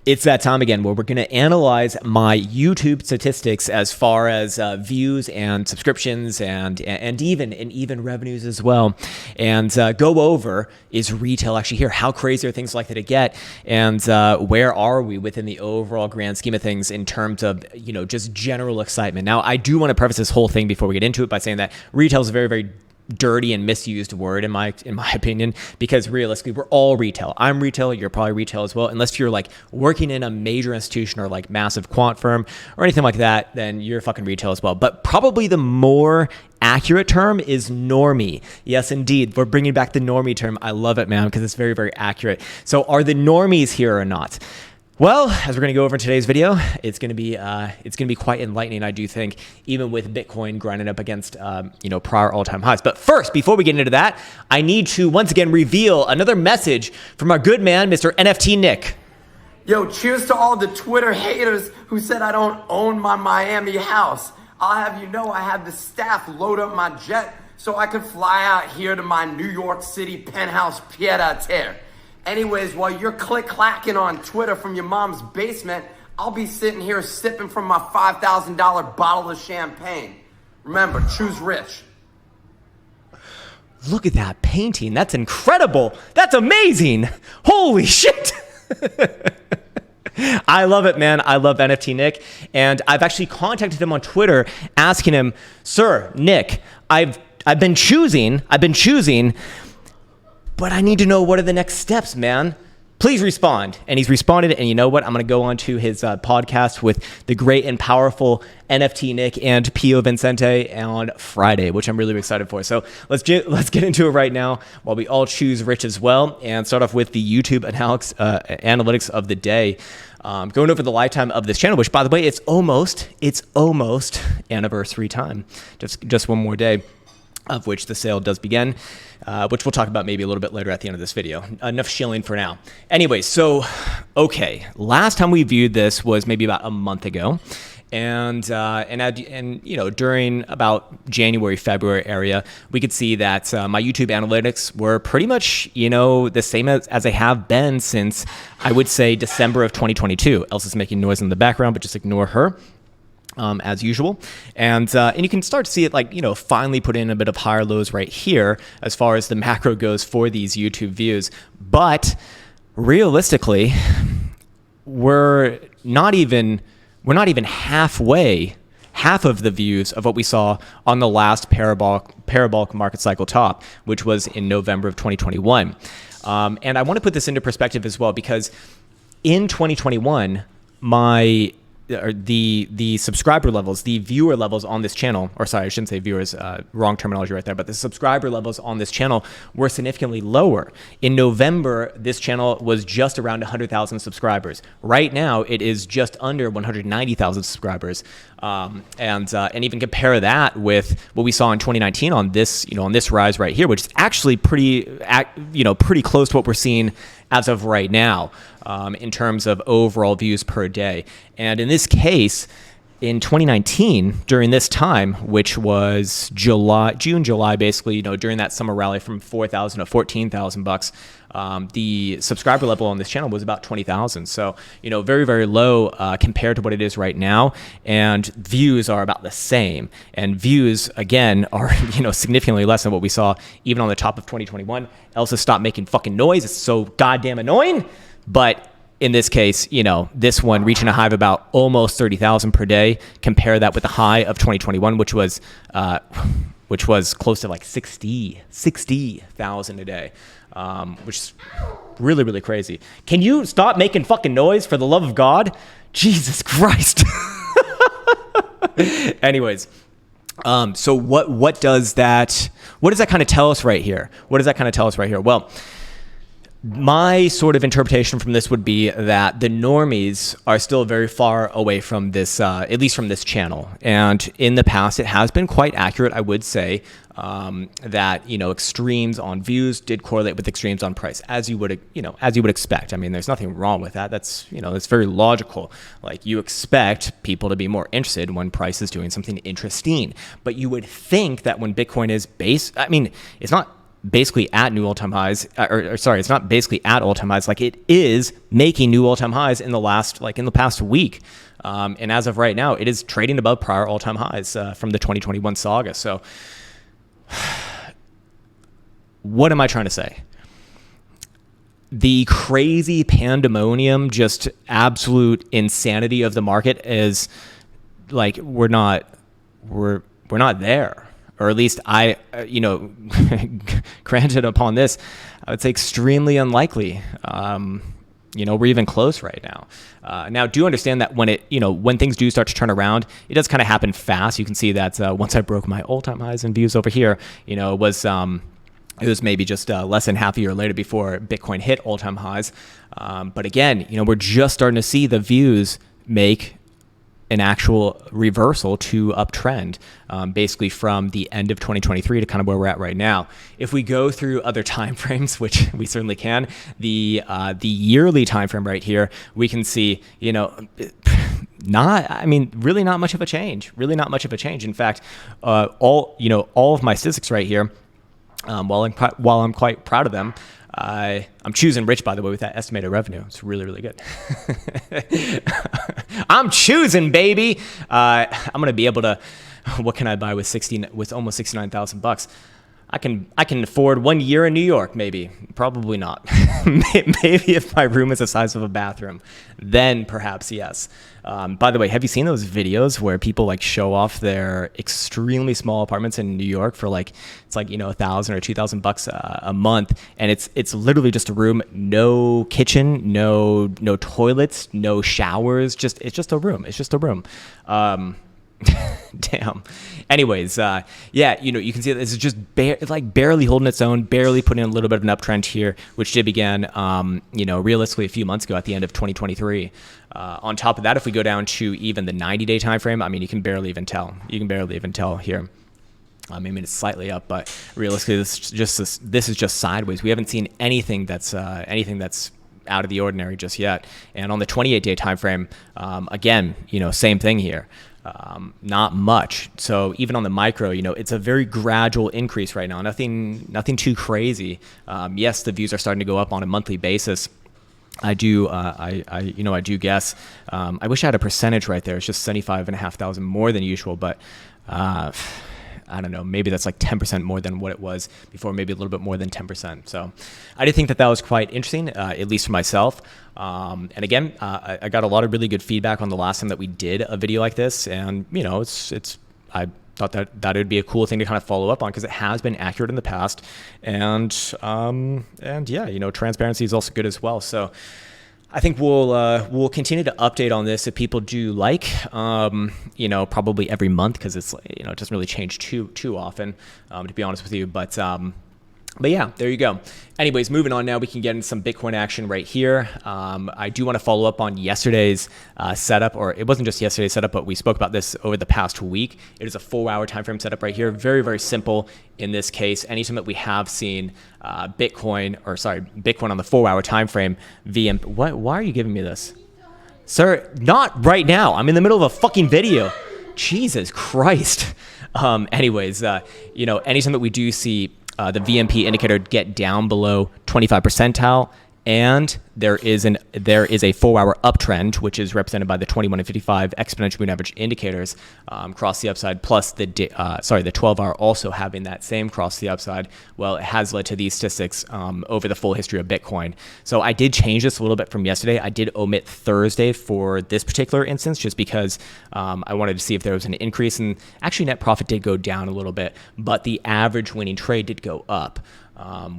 It's that time again where we're going to analyze my YouTube statistics as far as views and subscriptions and even revenues as well, and go over, is retail actually here? How crazy are things likely to get? And where are we within the overall grand scheme of things in terms of, just general excitement? Now, I do want to preface this whole thing before we get into it by saying that retail is a very, very dirty and misused word in my opinion, because realistically we're all retail. I'm retail, you're probably retail as well, unless you're like working in a major institution or like massive quant firm or anything like that, then you're fucking retail as well. But probably the more accurate term is normie. Yes, indeed, we're bringing back the normie term. I love it, man, because it's very, very accurate. So are the normies here or not? Well, as we're going to go over in today's video, it's going to be quite enlightening, I do think, even with Bitcoin grinding up against prior all-time highs. But first, before we get into that, I need to once again reveal another message from our good man, Mr. NFT Nick. Yo, cheers to all the Twitter haters who said I don't own my Miami house. I'll have you know I had the staff load up my jet so I could fly out here to my New York City penthouse pied-à-terre. Anyways, while you're click-clacking on Twitter from your mom's basement, I'll be sitting here sipping from my $5,000 bottle of champagne. Remember, choose rich. Look at that painting. That's incredible. That's amazing. Holy shit. I love it, man. I love NFT Nick. And I've actually contacted him on Twitter asking him, Sir, Nick, I've been choosing, but I need to know, what are the next steps, man? Please respond. And he's responded. And you know what? I'm going to go on to his podcast with the great and powerful NFT Nick and Pio Vincente on Friday, which I'm really excited for. So let's get into it right now while we all choose rich as well, and start off with the YouTube analytics of the day. Going over the lifetime of this channel, which, by the way, it's almost anniversary time. Just one more day, of which the sale does begin, which we'll talk about maybe a little bit later at the end of this video. Enough shilling for now. Anyway, so, okay, last time we viewed this was maybe about a month ago. And during about January, February area, we could see that my YouTube analytics were pretty much, the same as they have been since, I would say, December of 2022. Elsa's making noise in the background, but just ignore her. As usual. And you can start to see it finally put in a bit of higher lows right here as far as the macro goes for these YouTube views. But realistically, we're not even half of the views of what we saw on the last parabolic market cycle top, which was in November of 2021. And I want to put this into perspective as well, because in 2021, the subscriber levels, the viewer levels on this channel, or sorry, I shouldn't say viewers, wrong terminology right there, but the subscriber levels on this channel were significantly lower. In November, this channel was just around 100,000 subscribers. Right now, it is just under 190,000 subscribers. And even compare that with what we saw in 2019 on this, on this rise right here, which is actually pretty close to what we're seeing as of right now, in terms of overall views per day. And in this case, in 2019, during this time, which was June, July, basically, during that summer rally from 4,000 to 14,000 bucks, the subscriber level on this channel was about 20,000. So, very, very low compared to what it is right now. And views are about the same. And views, again, are, significantly less than what we saw even on the top of 2021. Elsa, stop making fucking noise. It's so goddamn annoying. But in this case, this one reaching a high of about almost 30,000 per day. Compare that with the high of 2021, which was close to like 60,000 a day, which is really, really crazy. Can you stop making fucking noise, for the love of God? Jesus Christ. Anyways. So what does that kind of tell us right here? Well, my sort of interpretation from this would be that the normies are still very far away from this, at least from this channel. And in the past, it has been quite accurate, I would say, that, extremes on views did correlate with extremes on price, as you would expect. I mean, there's nothing wrong with that. That's, that's very logical. Like, you expect people to be more interested when price is doing something interesting. But you would think that when Bitcoin is it's not basically at new all-time highs, or sorry, it's not basically at all-time highs. Like it is making new all-time highs in the past week. And as of right now, it is trading above prior all-time highs from the 2021 saga. So what am I trying to say? The crazy pandemonium, just absolute insanity of the market is like, we're not there. Or at least granted upon this, I would say extremely unlikely. We're even close right now. Now, do understand that when things do start to turn around, it does kind of happen fast. You can see that once I broke my all-time highs in views over here, it was maybe just less than half a year later before Bitcoin hit all-time highs. But again, we're just starting to see the views make an actual reversal to uptrend, basically from the end of 2023 to kind of where we're at right now. If we go through other time frames, which we certainly can, the yearly time frame right here, we can see, really not much of a change. Really not much of a change. In fact, all of my statistics right here, while I'm quite proud of them, I'm choosing rich, by the way, with that estimated revenue. It's really, really good. I'm choosing, baby. I'm going to be able to, what can I buy with almost $69,000? I can afford 1 year in New York, maybe. Probably not. Maybe if my room is the size of a bathroom, then perhaps yes. By the way, have you seen those videos where people like show off their extremely small apartments in New York for it's $1,000 or $2,000 a month, and it's literally just a room, no kitchen, no toilets, no showers, it's just a room. It's just a room. Damn. Anyways, you can see that this is just barely holding its own, barely putting in a little bit of an uptrend here, which did begin, realistically a few months ago at the end of 2023. On top of that, if we go down to even the 90-day time frame, you can barely even tell. You can barely even tell here. It's slightly up, but realistically, this is just sideways. We haven't seen anything that's out of the ordinary just yet. And on the 28-day time frame, again, same thing here. Not much. So even on the micro, it's a very gradual increase right now. Nothing too crazy. Yes, the views are starting to go up on a monthly basis. I do guess. I wish I had a percentage right there. It's just 75,500 more than usual, but I don't know, maybe that's like 10% more than what it was before, maybe a little bit more than 10%. So I did think that was quite interesting, at least for myself. And again, I got a lot of really good feedback on the last time that we did a video like this. And, I thought that it would be a cool thing to kind of follow up on because it has been accurate in the past. And transparency is also good as well. So I think we'll continue to update on this if people do like, probably every month because it's, it doesn't really change too often, to be honest with you. But yeah, there you go. Anyways, moving on now, we can get into some Bitcoin action right here. I do want to follow up on yesterday's setup, or it wasn't just yesterday's setup, but we spoke about this over the past week. It is a 4-hour time frame setup right here. Very, very simple in this case. Anytime that we have seen Bitcoin on the 4-hour time frame, why are you giving me this? Sir, not right now. I'm in the middle of a fucking video. Jesus Christ. Anyways, anytime that we do see the VMP indicator get down below 25 percentile, and there is a 4-hour uptrend, which is represented by the 21 and 55 exponential moving average indicators cross the upside, plus the 12-hour also having that same cross the upside. Well, it has led to these statistics over the full history of Bitcoin. So I did change this a little bit from yesterday. I did omit Thursday for this particular instance, just because I wanted to see if there was an increase. And actually, net profit did go down a little bit, but the average winning trade did go up.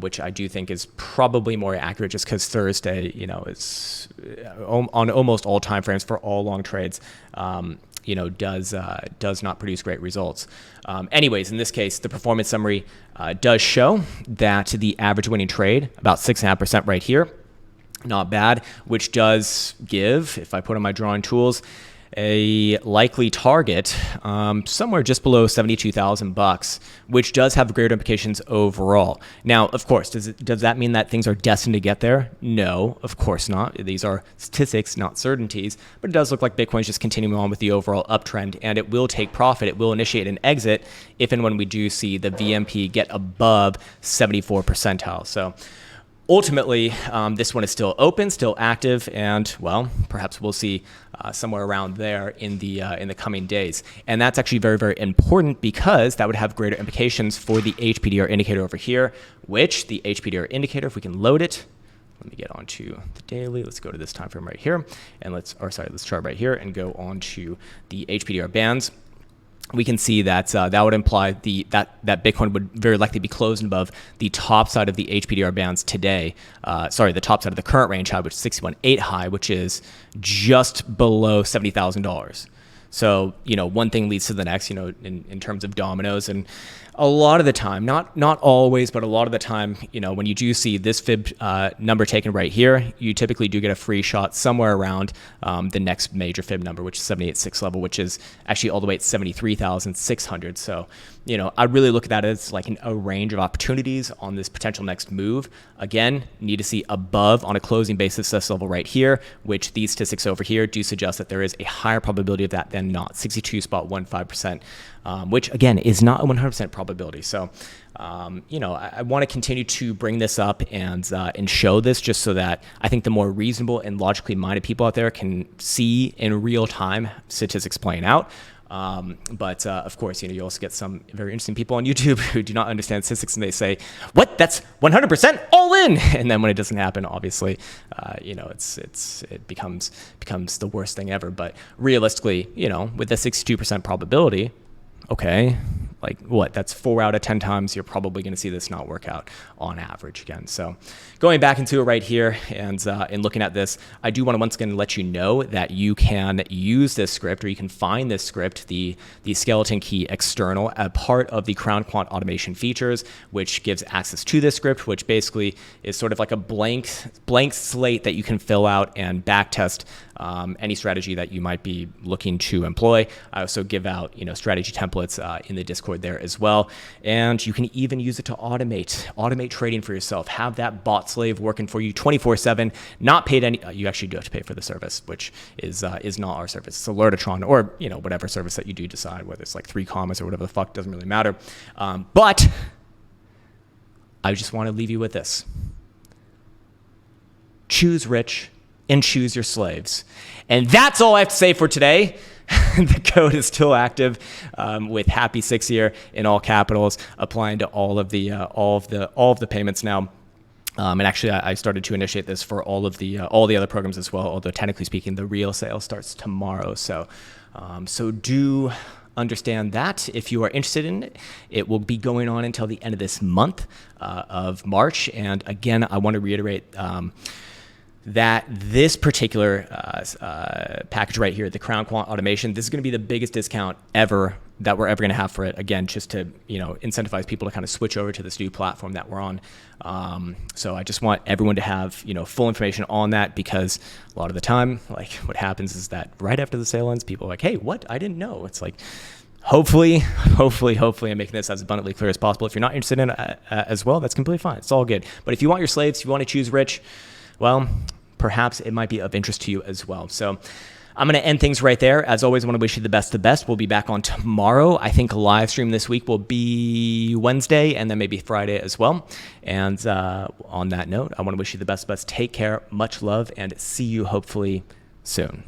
Which I do think is probably more accurate, just because Thursday, is on almost all time frames for all long trades, does not produce great results. Anyways, in this case, the performance summary does show that the average winning trade, about 6.5% right here, not bad, which does give, if I put on my drawing tools, a likely target somewhere just below $72,000, which does have greater implications overall. Now, of course, does that mean that things are destined to get there? No, of course not. These are statistics, not certainties, but it does look like Bitcoin is just continuing on with the overall uptrend, and it will take profit. It will initiate an exit if and when we do see the VMP get above 74 percentile. So ultimately, this one is still open, still active, and well, perhaps we'll see somewhere around there in the coming days. And that's actually very, very important because that would have greater implications for the HPDR indicator over here, which the HPDR indicator, if we can load it, let me get onto the daily. Let's go to this time frame right here, and let's chart right here and go on to the HPDR bands. We can see that that would imply that Bitcoin would very likely be closing above the top side of the HPDR bands today. The top side of the current range high, which is 61.8 high, which is just below $70,000. So, one thing leads to the next, in terms of dominoes. And a lot of the time, not always, but a lot of the time, when you do see this fib number taken right here, you typically do get a free shot somewhere around the next major fib number, which is 78.6 level, which is actually all the way at 73,600. So, I really look at that as like a range of opportunities on this potential next move. Again, need to see above on a closing basis this level right here, which these statistics over here do suggest that there is a higher probability of that than not, 62.15%, which again is not a 100% probability. So, I want to continue to bring this up and show this just so that I think the more reasonable and logically minded people out there can see in real time statistics playing out. But of course, you also get some very interesting people on YouTube who do not understand statistics, and they say, "What? That's 100% all in." And then when it doesn't happen, obviously, it becomes the worst thing ever. But realistically, with a 62% probability, okay, like what? That's 4 out of 10 times you're probably going to see this not work out on average again. So going back into it right here and looking at this, I do want to once again let you know that you can use this script, or you can find this script, the skeleton key external, a part of the Krown Quant automation features, which gives access to this script, which basically is sort of like a blank slate that you can fill out and backtest any strategy that you might be looking to employ. I also give out strategy templates in the Discord there as well, and you can even use it to automate trading for yourself. Have that bot slave working for you 24/7, not paid any. You actually do have to pay for the service, which is not our service. It's Alertatron, or whatever service that you do decide, whether it's like 3 commas or whatever the fuck, doesn't really matter. But I just want to leave you with this: choose rich and choose your slaves. And that's all I have to say for today. The code is still active with Happy 6 Year in all capitals, applying to all of the payments now. And actually, I started to initiate this for all the other programs as well. Although technically speaking, the real sale starts tomorrow. So do understand that if you are interested in it. It will be going on until the end of this month of March. And again, I want to reiterate that this particular package right here, the Krown Quant automation, this is going to be the biggest discount ever that we're ever going to have for it. Again, just to incentivize people to kind of switch over to this new platform that we're on. So I just want everyone to have full information on that, because a lot of the time, like what happens is that right after the sale ends, people are like, "Hey, what? I didn't know." It's like, hopefully I'm making this as abundantly clear as possible. If you're not interested in it as well, that's completely fine. It's all good. But if you want your slaves, if you want to choose rich, well, perhaps it might be of interest to you as well. So I'm going to end things right there. As always, I want to wish you the best of the best. We'll be back on tomorrow. I think a live stream this week will be Wednesday and then maybe Friday as well. And on that note, I want to wish you the best of the best. Take care, much love, and see you hopefully soon.